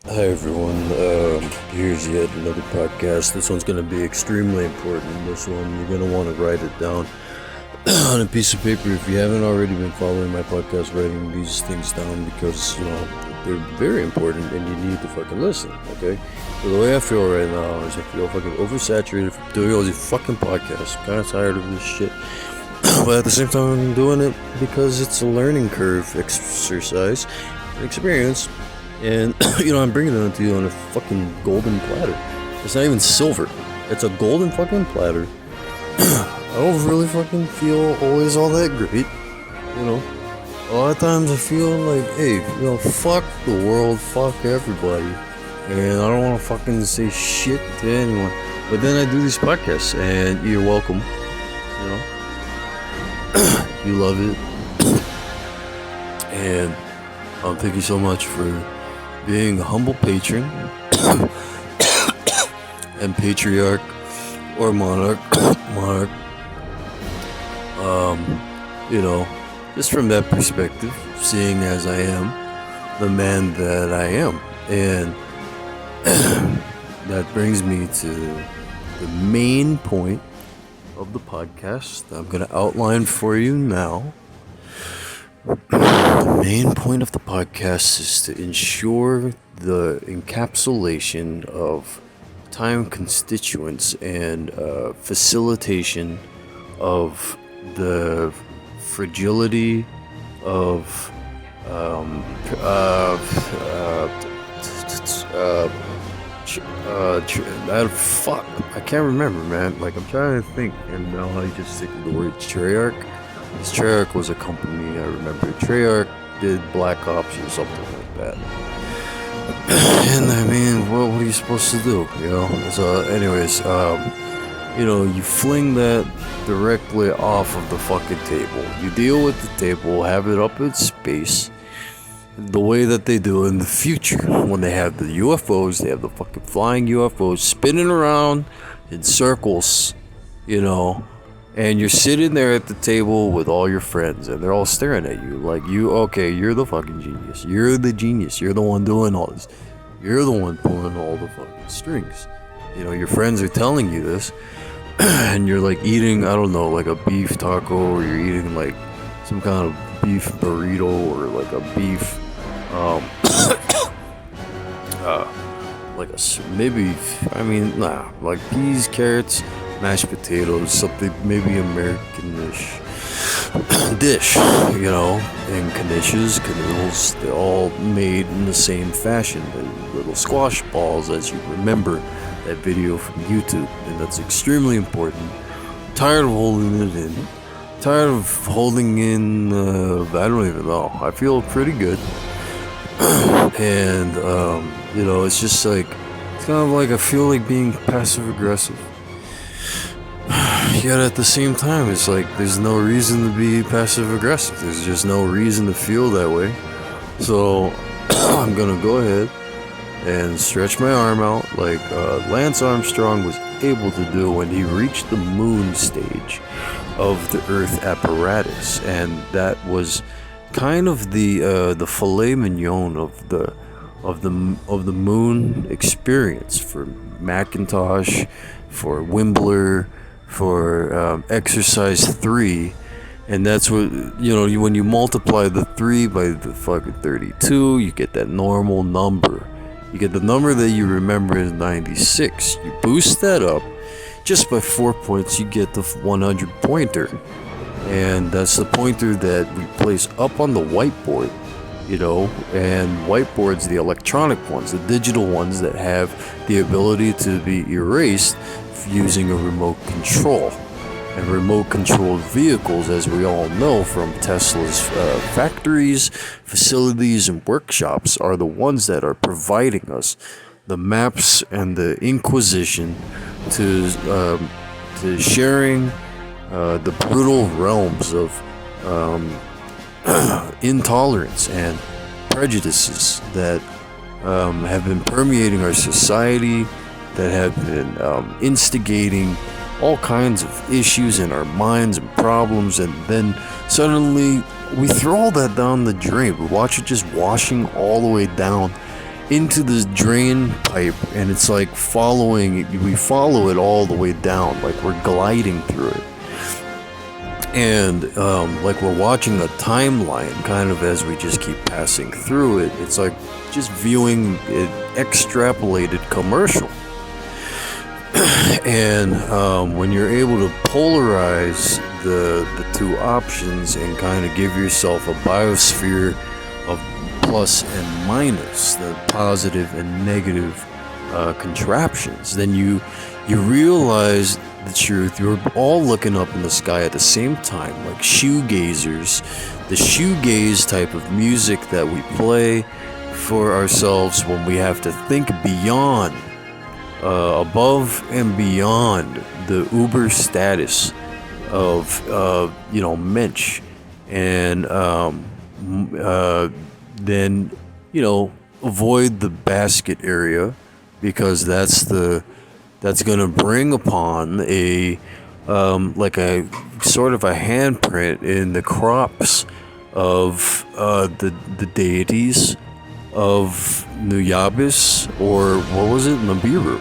Hi everyone, here's yet another podcast. This one's going to be extremely important. This one, you're going to want to write it down on a piece of paper if you haven't already been following my podcast, writing these things down because, they're very important and you need to fucking listen, okay? So the way I feel right now is I feel fucking oversaturated from doing all these fucking podcasts. I'm kind of tired of this shit. But at the same time, I'm doing it because it's a learning curve exercise, experience. And, I'm bringing it to you on a fucking golden platter. It's not even silver. It's a golden fucking platter. I don't really fucking feel always all that great. A lot of times I feel like, hey, fuck the world, fuck everybody. And I don't want to fucking say shit to anyone. But then I do these podcasts, and you're welcome. You love it. And thank you so much for being a humble patron and patriarch or monarch, just from that perspective, seeing as I am the man that I am. And that brings me to the main point of the podcast that I'm going to outline for you now. The main point of the podcast is to ensure the encapsulation of time constituents and facilitation of the fragility of fuck, I can't remember, man. Like, I'm trying to think, and now I just think of the word Treyarch. This Treyarch was a company, I remember. Treyarch did Black Ops or something like that. And I mean, what are you supposed to do, So anyways, you fling that directly off of the fucking table. You deal with the table, have it up in space, the way that they do in the future. When they have the UFOs, they have the fucking flying UFOs spinning around in circles, and you're sitting there at the table with all your friends, and they're all staring at you like, you're the fucking genius. You're the genius. You're the one doing all this. You're the one pulling all the fucking strings. Your friends are telling you this, and you're like eating, I don't know, like a beef taco, or you're eating like some kind of beef burrito, or like a beef, like peas, carrots, mashed potatoes, something maybe American-ish dish, and canoodles, they're all made in the same fashion. They're little squash balls, as you remember that video from YouTube, and that's extremely important. Tired of holding it in. Tired of holding in, I don't even know. I feel pretty good. And, it's just like, it's kind of like I feel like being passive aggressive. Yet at the same time, it's like there's no reason to be passive aggressive. There's just no reason to feel that way. So I'm gonna go ahead and stretch my arm out like Lance Armstrong was able to do when he reached the moon stage of the Earth apparatus, and that was kind of the filet mignon of the moon experience for Macintosh, for Wimbler, for exercise 3. And that's what, when you multiply the 3 by the fucking 32, you get that normal number. You get the number that you remember is 96. You boost that up just by 4 points, you get the 100 pointer. And that's the pointer that we place up on the whiteboard, and whiteboards, the electronic ones, the digital ones that have the ability to be erased using a remote control. And remote controlled vehicles, as we all know from Tesla's factories, facilities, and workshops, are the ones that are providing us the maps and the inquisition to sharing the brutal realms of intolerance and prejudices that have been permeating our society, that have been instigating all kinds of issues in our minds and problems, and then suddenly we throw all that down the drain. We watch it just washing all the way down, into this drain pipe, and it's like we follow it all the way down, like we're gliding through it. And like we're watching a timeline kind of as we just keep passing through it. It's like just viewing an extrapolated commercial. And when you're able to polarize the two options and kind of give yourself a biosphere of plus and minus, the positive and negative contraptions, then you realize the truth. You're all looking up in the sky at the same time, like shoegazers. The shoegaze type of music that we play for ourselves when we have to think beyond, above and beyond the uber status of mensch, and then avoid the basket area, because that's going to bring upon a like a sort of a handprint in the crops of the deities of Nuyabis, or what was it, Nibiru.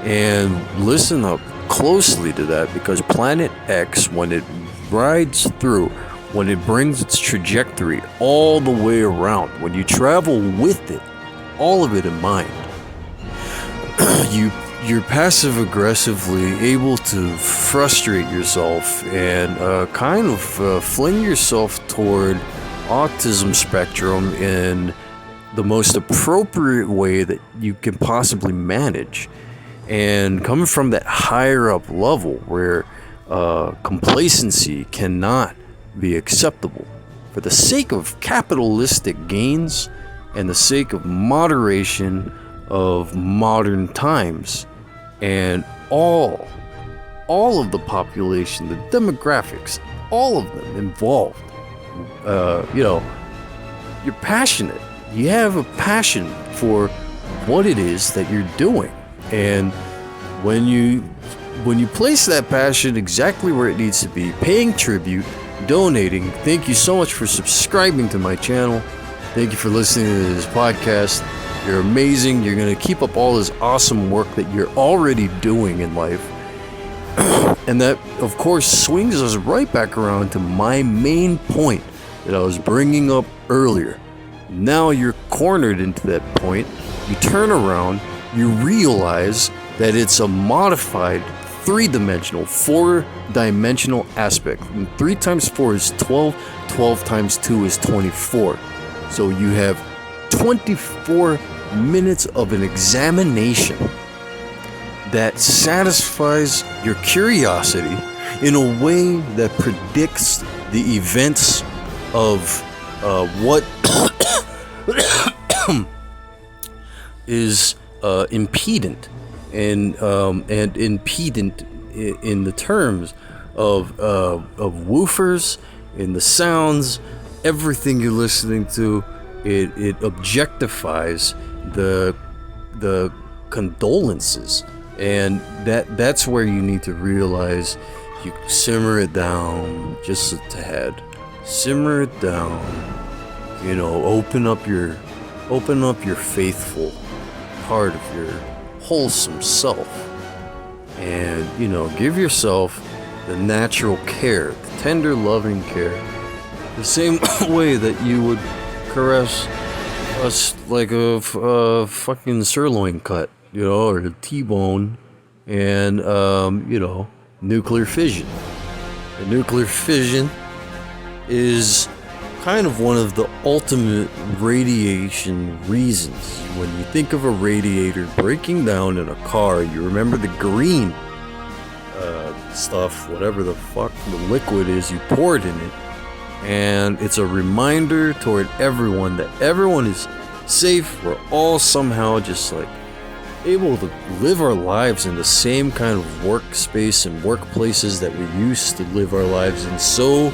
And listen up closely to that, because Planet X, when it rides through, when it brings its trajectory all the way around, when you travel with it, all of it in mind, you're passive aggressively able to frustrate yourself and kind of fling yourself toward autism spectrum in the most appropriate way that you can possibly manage. And coming from that higher up level where complacency cannot be acceptable for the sake of capitalistic gains and the sake of moderation of modern times, and all of the population, the demographics, all of them involved. You're passionate. You have a passion for what it is that you're doing, and when you place that passion exactly where it needs to be, paying tribute, donating. Thank you so much for subscribing to my channel. Thank you for listening to this podcast. You're amazing. You're going to keep up all this awesome work that you're already doing in life. And that, of course, swings us right back around to my main point that I was bringing up earlier. Now you're cornered into that point. You turn around. You realize that it's a modified 3-dimensional, 4-dimensional aspect. And 3 times 4 is 12. 12 times 2 is 24. So you have 24 minutes of an examination that satisfies your curiosity in a way that predicts the events of what is impedant, and impedant in the terms of woofers, in the sounds, everything you're listening to. It objectifies the condolences, and that's where you need to realize you simmer it down just a tad. Simmer it down. Open up your faithful part of your wholesome self, and give yourself the natural care, the tender, loving care, the same way that you would caress us like a fucking sirloin cut, or a T-bone, and nuclear fission. The nuclear fission is kind of one of the ultimate radiation reasons. When you think of a radiator breaking down in a car, you remember the green stuff, whatever the fuck the liquid is you poured in it, and it's a reminder toward everyone that everyone is safe. We're all somehow just like able to live our lives in the same kind of workspace and workplaces that we used to live our lives in so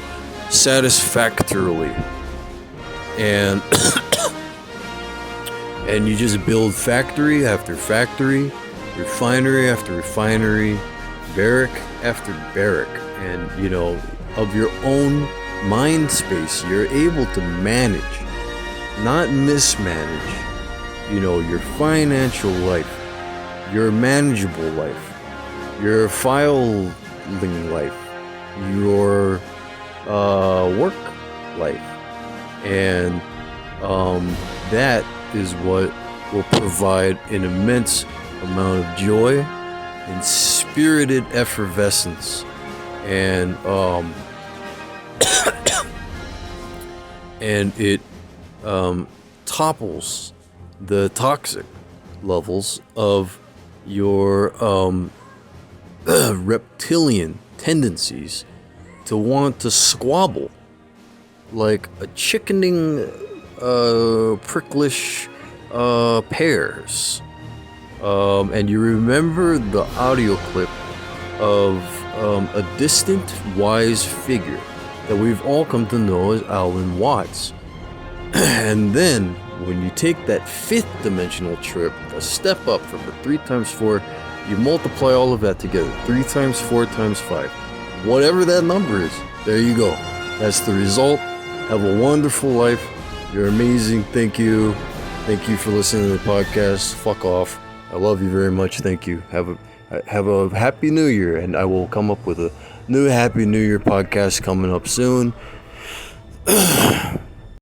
satisfactorily, and and you just build factory after factory, refinery after refinery, barrack after barrack, and of your own mind space you're able to manage, not mismanage, your financial life, your manageable life, your filing life, your work life. And that is what will provide an immense amount of joy and spirited effervescence. And and it topples the toxic levels of your reptilian tendencies to want to squabble like a chickening, pricklish pears. And you remember the audio clip of a distant, wise figure that we've all come to know as Alan Watts. And then, when you take that fifth dimensional trip, a step up from the 3 times 4, you multiply all of that together. 3 times 4 times 5. Whatever that number is, there you go. That's the result. Have a wonderful life. You're amazing. Thank you. Thank you for listening to the podcast. Fuck off. I love you very much. Thank you. Have a happy new year, and I will come up with a new happy new year podcast coming up soon.